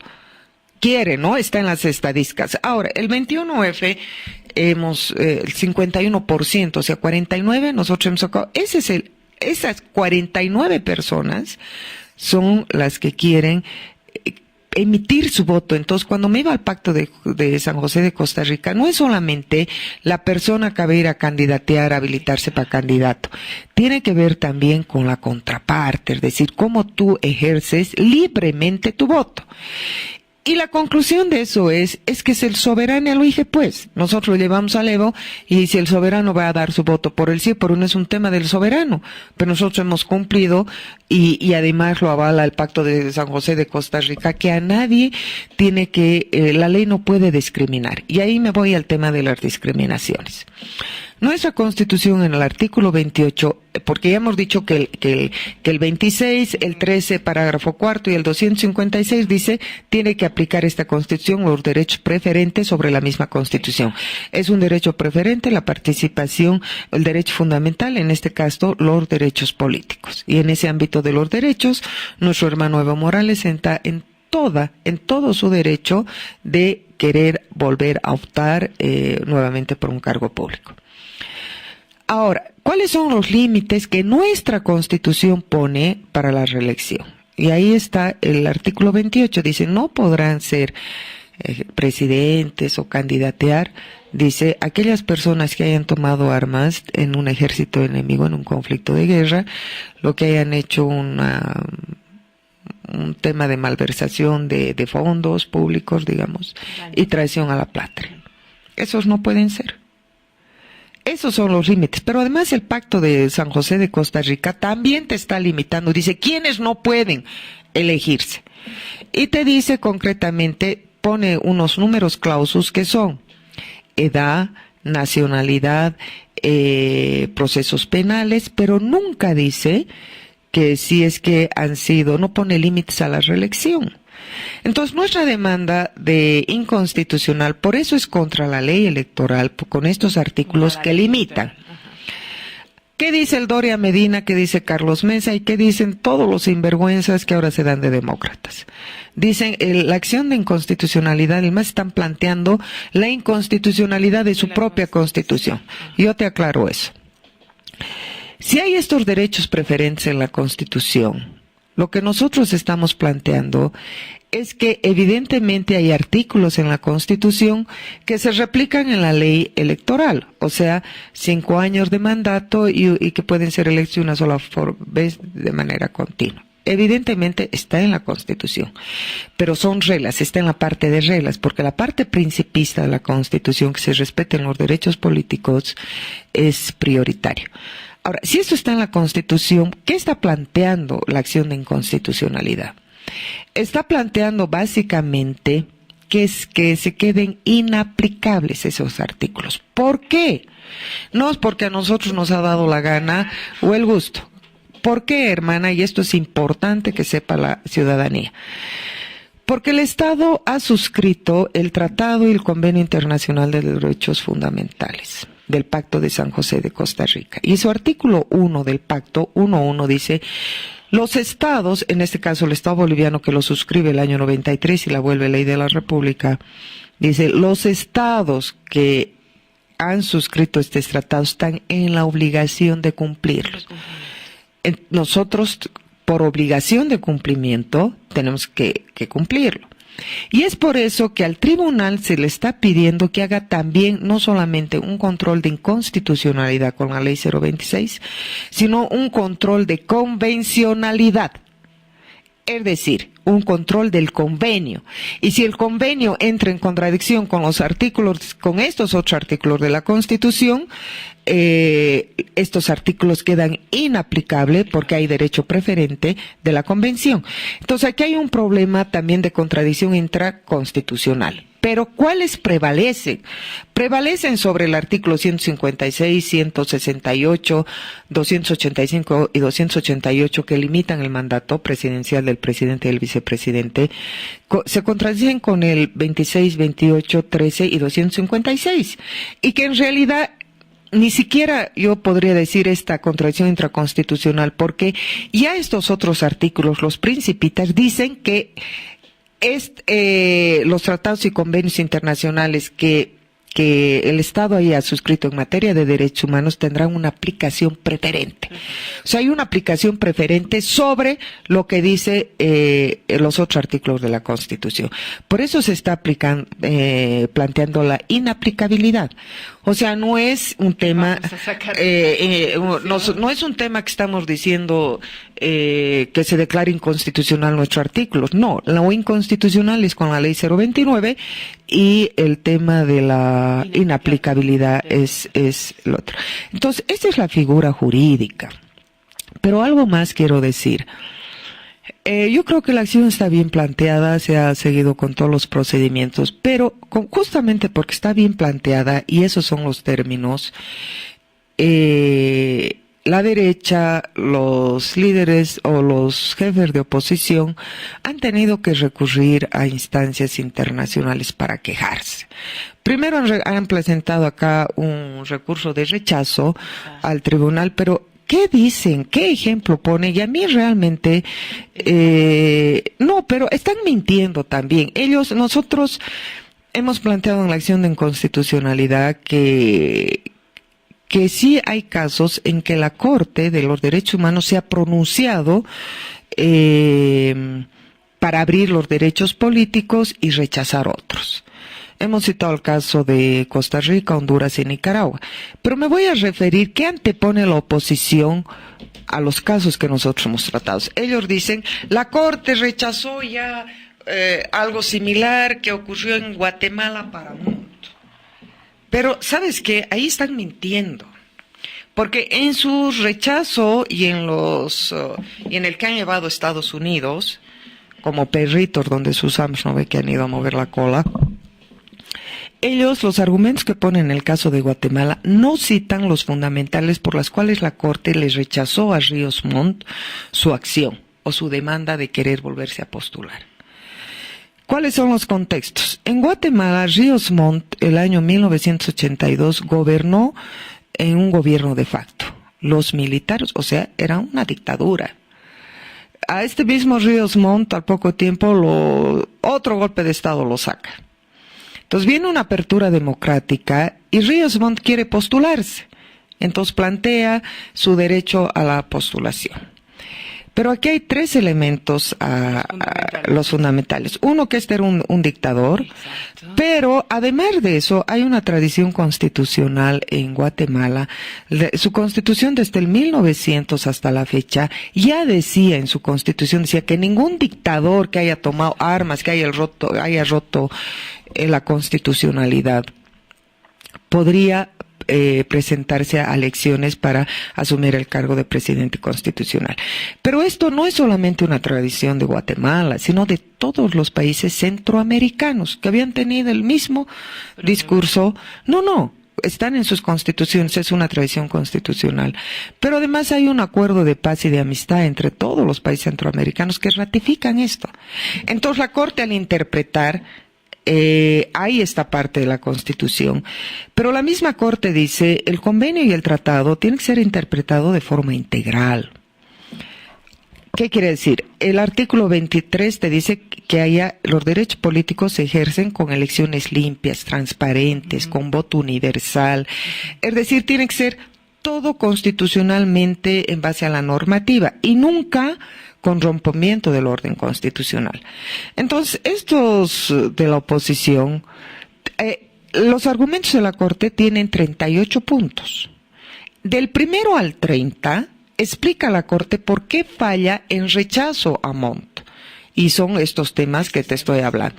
Quiere, ¿no? Está en las estadísticas. Ahora, el 21F, el 51%, o sea, 49, nosotros hemos sacado, esas 49 personas son las que quieren emitir su voto. Entonces, cuando me iba al pacto de San José de Costa Rica, no es solamente la persona que va a ir a candidatear, a habilitarse para candidato. Tiene que ver también con la contraparte, es decir, cómo tú ejerces libremente tu voto. Y la conclusión de eso es que es el soberano, lo dije pues, nosotros lo llevamos al Evo, y si el soberano va a dar su voto por el sí, por uno es un tema del soberano, pero nosotros hemos cumplido, y además lo avala el pacto de San José de Costa Rica, que a nadie la ley no puede discriminar, y ahí me voy al tema de las discriminaciones. Nuestra Constitución, en el artículo 28, porque ya hemos dicho que el 26, el 13, parágrafo cuarto, y el 256 dice, tiene que aplicar esta Constitución los derechos preferentes sobre la misma Constitución. Es un derecho preferente la participación, el derecho fundamental, en este caso, los derechos políticos. Y en ese ámbito de los derechos, nuestro hermano Evo Morales está en todo su derecho de querer volver a optar nuevamente por un cargo público. Ahora, ¿cuáles son los límites que nuestra Constitución pone para la reelección? Y ahí está el artículo 28, dice, no podrán ser presidentes o candidatear, dice, aquellas personas que hayan tomado armas en un ejército enemigo, en un conflicto de guerra, lo que hayan hecho un tema de malversación de fondos públicos, digamos, y traición a la patria. Esos no pueden ser. Esos son los límites, pero además el pacto de San José de Costa Rica también te está limitando, dice quiénes no pueden elegirse, y te dice concretamente, pone unos números clausus que son edad, nacionalidad, procesos penales, pero nunca dice que si es que no pone límites a la reelección. Entonces, nuestra demanda de inconstitucional, por eso es contra la ley electoral, con estos artículos que limitan. ¿Qué dice el Doria Medina, qué dice Carlos Mesa y qué dicen todos los sinvergüenzas que ahora se dan de demócratas? Dicen, la acción de inconstitucionalidad, además están planteando la inconstitucionalidad de su propia Constitución. Yo te aclaro eso. Si hay estos derechos preferentes en la Constitución, lo que nosotros estamos planteando es que evidentemente hay artículos en la Constitución que se replican en la ley electoral, o sea, 5 años de mandato y que pueden ser electos una sola vez de manera continua. Evidentemente está en la Constitución, pero son reglas, está en la parte de reglas, porque la parte principista de la Constitución, que se respeten los derechos políticos, es prioritario. Ahora, si esto está en la Constitución, ¿qué está planteando la acción de inconstitucionalidad? Está planteando básicamente que se queden inaplicables esos artículos. ¿Por qué? No es porque a nosotros nos ha dado la gana o el gusto. ¿Por qué, hermana? Y esto es importante que sepa la ciudadanía. Porque el Estado ha suscrito el Tratado y el Convenio Internacional de Derechos Fundamentales del Pacto de San José de Costa Rica. Y su artículo 1 del Pacto 1.1 dice, los estados, en este caso el Estado boliviano que lo suscribe el año 93 y la vuelve ley de la República, dice, los estados que han suscrito este tratado están en la obligación de cumplirlos. Nosotros, por obligación de cumplimiento, tenemos que cumplirlo. Y es por eso que al tribunal se le está pidiendo que haga también no solamente un control de inconstitucionalidad con la ley 026, sino un control de convencionalidad. Es decir, un control del convenio. Y si el convenio entra en contradicción con los artículos, con estos otros artículos de la Constitución, estos artículos quedan inaplicables porque hay derecho preferente de la Convención. Entonces aquí hay un problema también de contradicción intraconstitucional. Pero ¿cuáles prevalecen? Prevalecen sobre el artículo 156, 168, 285 y 288 que limitan el mandato presidencial del presidente y del vicepresidente. Se contradicen con el 26, 28, 13 y 256. Y que en realidad ni siquiera yo podría decir esta contradicción intraconstitucional porque ya estos otros artículos, los principitas, dicen que los tratados y convenios internacionales que el Estado haya suscrito en materia de derechos humanos tendrán una aplicación preferente. O sea, hay una aplicación preferente sobre lo que dice los otros artículos de la Constitución. Por eso se está planteando la inaplicabilidad. O sea, no es un tema, no es un tema que estamos diciendo que se declare inconstitucional nuestros artículos. No, lo inconstitucional es con la ley 029 y el tema de la inaplicabilidad es el otro. Entonces, esta es la figura jurídica. Pero algo más quiero decir. Yo creo que la acción está bien planteada, se ha seguido con todos los procedimientos, pero justamente porque está bien planteada, y esos son los términos, la derecha, los líderes o los jefes de oposición han tenido que recurrir a instancias internacionales para quejarse. Primero han presentado acá un recurso de rechazo al tribunal, pero ¿qué dicen? ¿Qué ejemplo pone? Y a mí realmente, no, pero están mintiendo también. Nosotros hemos planteado en la acción de inconstitucionalidad que sí hay casos en que la Corte de los Derechos Humanos se ha pronunciado para abrir los derechos políticos y rechazar otros. Hemos citado el caso de Costa Rica, Honduras y Nicaragua. Pero me voy a referir qué antepone la oposición a los casos que nosotros hemos tratado. Ellos dicen, la Corte rechazó ya algo similar que ocurrió en Guatemala para mundo. Pero, ¿sabes qué? Ahí están mintiendo. Porque en su rechazo y en el que han llevado a Estados Unidos, como perritos donde sus amos no ve que han ido a mover la cola, los argumentos que ponen en el caso de Guatemala no citan los fundamentales por los cuales la Corte les rechazó a Ríos Montt su acción o su demanda de querer volverse a postular. ¿Cuáles son los contextos? En Guatemala, Ríos Montt, el año 1982, gobernó en un gobierno de facto. Los militares, o sea, era una dictadura. A este mismo Ríos Montt, al poco tiempo, otro golpe de Estado lo saca. Entonces viene una apertura democrática y Ríos Montt quiere postularse. Entonces plantea su derecho a la postulación. Pero aquí hay tres elementos los fundamentales. Uno, que este era un dictador. Exacto. Pero además de eso, hay una tradición constitucional en Guatemala. Su constitución desde el 1900 hasta la fecha ya decía en su constitución, decía que ningún dictador que haya tomado armas, que haya roto la constitucionalidad, podría presentarse a elecciones para asumir el cargo de presidente constitucional. Pero esto no es solamente una tradición de Guatemala, sino de todos los países centroamericanos que habían tenido el mismo discurso. No, están en sus constituciones, es una tradición constitucional. Pero además hay un acuerdo de paz y de amistad entre todos los países centroamericanos que ratifican esto. Entonces la Corte, al interpretar, hay esta parte de la Constitución, pero la misma Corte dice, el convenio y el tratado tienen que ser interpretados de forma integral. ¿Qué quiere decir? El artículo 23 te dice que los derechos políticos se ejercen con elecciones limpias, transparentes, con voto universal. Es decir, tiene que ser todo constitucionalmente en base a la normativa y nunca con rompimiento del orden constitucional. Entonces, estos de la oposición, los argumentos de la Corte tienen 38 puntos. Del 1 al 30, explica la Corte por qué falla en rechazo a Montt. Y son estos temas que te estoy hablando.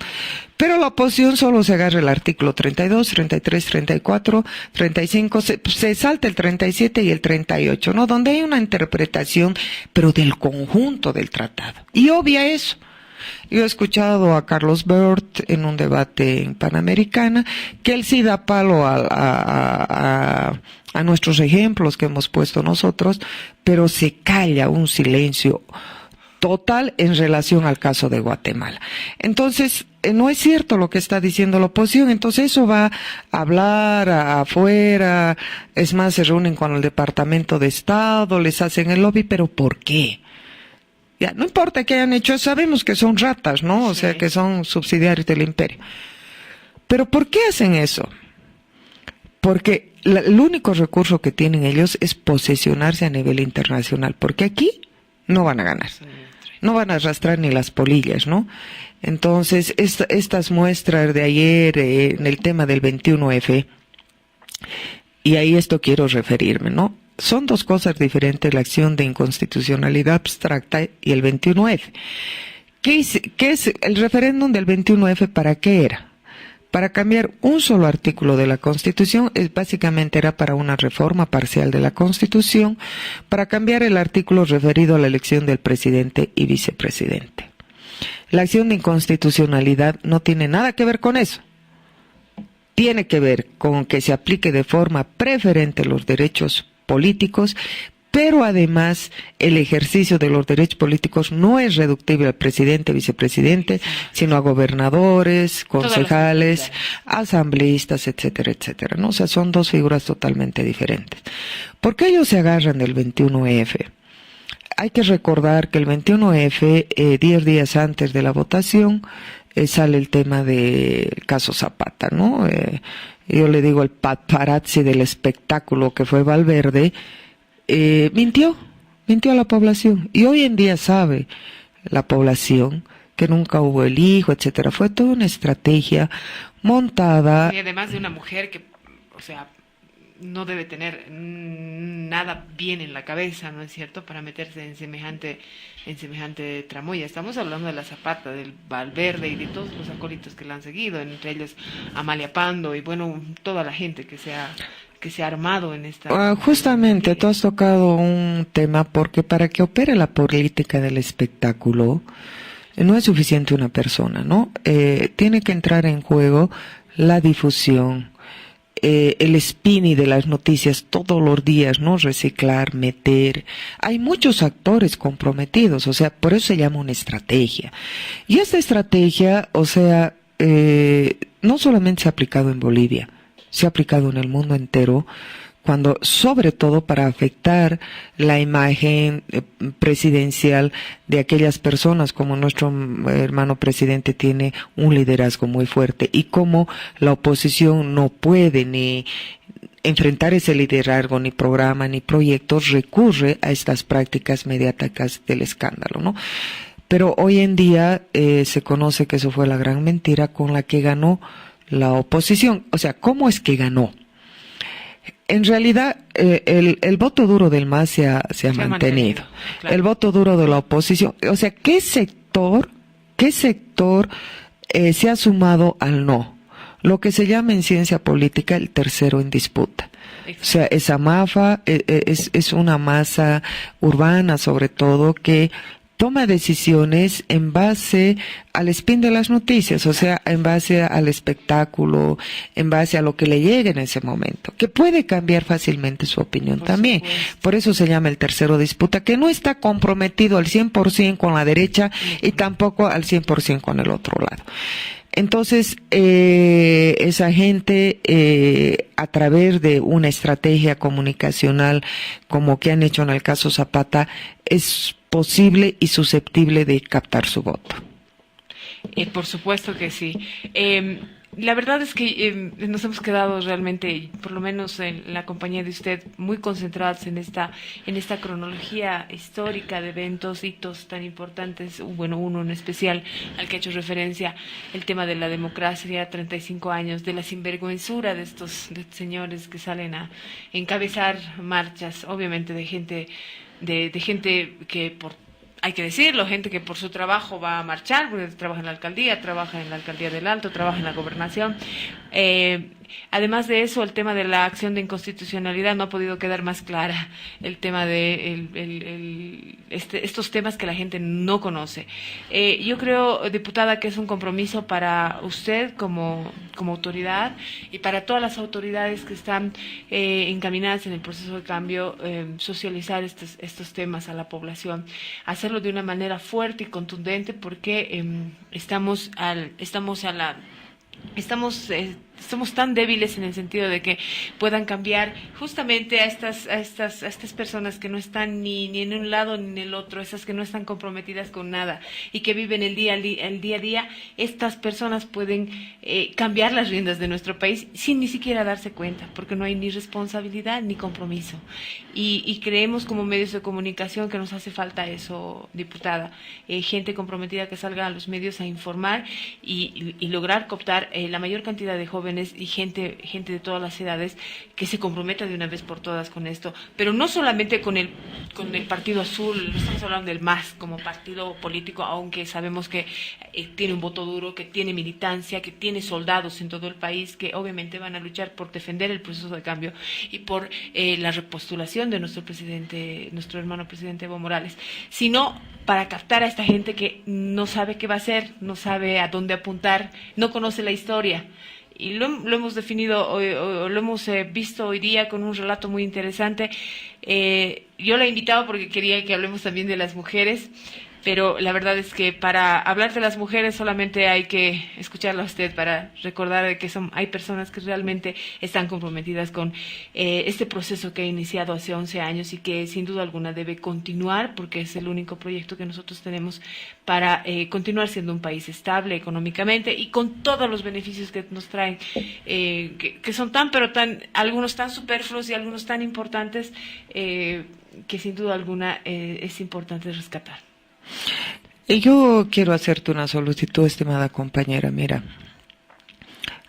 Pero la oposición solo se agarra el artículo 32, 33, 34, 35, se salta el 37 y el 38, ¿no? Donde hay una interpretación, pero del conjunto del tratado. Y obvia eso. Yo he escuchado a Carlos Bert en un debate en Panamericana, que él sí da palo a nuestros ejemplos que hemos puesto nosotros, pero se calla un silencio total en relación al caso de Guatemala. Entonces, no es cierto lo que está diciendo la oposición, entonces eso va a hablar afuera, es más, se reúnen con el Departamento de Estado, les hacen el lobby, pero ¿por qué? Ya, no importa que hayan hecho, sabemos que son ratas, ¿no? O sea, que son subsidiarios del imperio. Pero ¿por qué hacen eso? Porque el único recurso que tienen ellos es posesionarse a nivel internacional, porque aquí no van a ganar. No van a arrastrar ni las polillas, ¿no? Entonces, estas muestras de ayer en el tema del 21F, y ahí esto quiero referirme, ¿no? Son dos cosas diferentes, la acción de inconstitucionalidad abstracta y el 21F. ¿Qué es el referéndum del 21F? ¿Para qué era? Para cambiar un solo artículo de la Constitución, básicamente era para una reforma parcial de la Constitución, para cambiar el artículo referido a la elección del presidente y vicepresidente. La acción de inconstitucionalidad no tiene nada que ver con eso. Tiene que ver con que se aplique de forma preferente los derechos políticos, pero además el ejercicio de los derechos políticos no es reductible al presidente, vicepresidente, sino a gobernadores, concejales, asambleístas, etcétera, etcétera, ¿no? O sea, son dos figuras totalmente diferentes. ¿Por qué ellos se agarran del 21F? Hay que recordar que el 21F, 10 días antes de la votación, sale el tema del caso Zapata, ¿no? Yo le digo el paparazzi del espectáculo que fue Valverde, mintió a la población. Y hoy en día sabe la población que nunca hubo el hijo, etcétera. Fue toda una estrategia montada. Y además de una mujer que, o sea, no debe tener nada bien en la cabeza, ¿no es cierto?, para meterse en semejante tramoya. Estamos hablando de la Zapata, del Valverde y de todos los acólitos que la han seguido, entre ellos Amalia Pando y bueno, toda la gente que se ha armado en esta... Justamente, tú has tocado un tema porque para que opere la política del espectáculo no es suficiente una persona, ¿no? Tiene que entrar en juego la difusión, el spinning de las noticias todos los días, ¿no? Reciclar, meter. Hay muchos actores comprometidos, o sea, por eso se llama una estrategia. Y esta estrategia, o sea, no solamente se ha aplicado en Bolivia, se ha aplicado en el mundo entero, cuando, sobre todo para afectar la imagen presidencial de aquellas personas, como nuestro hermano presidente tiene un liderazgo muy fuerte y como la oposición no puede ni enfrentar ese liderazgo, ni programa, ni proyectos, recurre a estas prácticas mediáticas del escándalo, ¿no? Pero hoy en día se conoce que eso fue la gran mentira con la que ganó la oposición. O sea, ¿cómo es que ganó? En realidad, el voto duro del MAS se ha mantenido. Claro. El voto duro de la oposición. O sea, ¿qué sector se ha sumado al no? Lo que se llama en ciencia política el tercero en disputa. Exacto. O sea, esa MAFA es una masa urbana, sobre todo, que toma decisiones en base al spin de las noticias, o sea, en base al espectáculo, en base a lo que le llegue en ese momento, que puede cambiar fácilmente su opinión también. Por eso se llama el tercero disputa, que no está comprometido al 100% con la derecha y tampoco al 100% con el otro lado. Entonces, esa gente, a través de una estrategia comunicacional como que han hecho en el caso Zapata, es posible y susceptible de captar su voto. Por supuesto que sí. La verdad es que nos hemos quedado realmente, por lo menos en la compañía de usted, muy concentrados en esta cronología histórica de eventos, hitos tan importantes. Bueno, uno en especial al que ha hecho referencia, el tema de la democracia, 35 años, de la sinvergüenzura de estos señores que salen a encabezar marchas, obviamente de gente que hay que decirlo, gente que por su trabajo va a marchar, porque trabaja en la alcaldía del Alto, trabaja en la gobernación. Además de eso, el tema de la acción de inconstitucionalidad no ha podido quedar más clara. El tema de estos temas que la gente no conoce. Yo creo, diputada, que es un compromiso para usted como autoridad y para todas las autoridades que están encaminadas en el proceso de cambio, socializar estos temas a la población, hacerlo de una manera fuerte y contundente, porque somos tan débiles en el sentido de que puedan cambiar justamente a estas personas que no están ni en un lado ni en el otro, esas que no están comprometidas con nada y que viven el día a día. Estas personas pueden cambiar las riendas de nuestro país sin ni siquiera darse cuenta, porque no hay ni responsabilidad ni compromiso. Y creemos como medios de comunicación que nos hace falta eso, diputada, gente comprometida que salga a los medios a informar y lograr cooptar la mayor cantidad de jóvenes y gente de todas las edades que se comprometa de una vez por todas con esto, pero no solamente con el Partido Azul, no estamos hablando del MAS como partido político, aunque sabemos que tiene un voto duro, que tiene militancia, que tiene soldados en todo el país, que obviamente van a luchar por defender el proceso de cambio y por la repostulación de nuestro hermano presidente Evo Morales, sino para captar a esta gente que no sabe qué va a hacer, no sabe a dónde apuntar, no conoce la historia. Y lo hemos definido, lo hemos visto hoy día con un relato muy interesante. Yo la he invitado porque quería que hablemos también de las mujeres, pero la verdad es que para hablar de las mujeres solamente hay que escucharla a usted para recordar de que hay personas que realmente están comprometidas con este proceso que ha iniciado hace 11 años y que sin duda alguna debe continuar, porque es el único proyecto que nosotros tenemos para continuar siendo un país estable económicamente y con todos los beneficios que nos traen, que son algunos tan superfluos y algunos tan importantes, que sin duda alguna es importante rescatar. Yo quiero hacerte una solicitud, estimada compañera. Mira,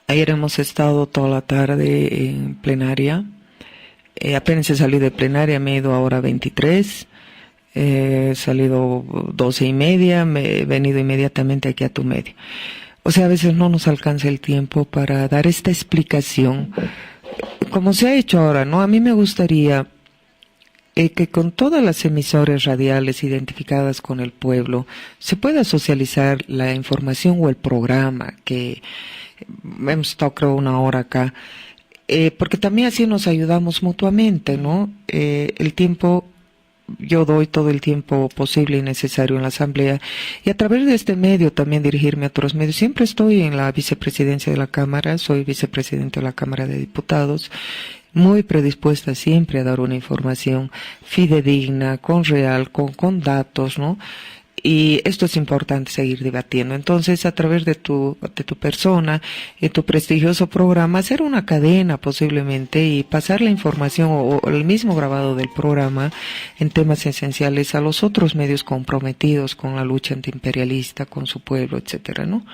ayer hemos estado toda la tarde en plenaria. Apenas he salido de plenaria, me he ido ahora 23. He salido 12:30, me he venido inmediatamente aquí a tu medio. O sea, a veces no nos alcanza el tiempo para dar esta explicación, como se ha hecho ahora, ¿no? A mí me gustaría que con todas las emisoras radiales identificadas con el pueblo se pueda socializar la información o el programa, que hemos estado creo 1 hora acá, porque también así nos ayudamos mutuamente, ¿no? El tiempo, yo doy todo el tiempo posible y necesario en la asamblea, y a través de este medio también dirigirme a otros medios. Siempre estoy en la vicepresidencia de la Cámara, soy vicepresidente de la Cámara de Diputados, muy predispuesta siempre a dar una información fidedigna, con datos, ¿no? Y esto es importante seguir debatiendo. Entonces, a través de tu persona y tu prestigioso programa, hacer una cadena posiblemente y pasar la información o el mismo grabado del programa en temas esenciales a los otros medios comprometidos con la lucha antiimperialista, con su pueblo, etcétera, ¿no?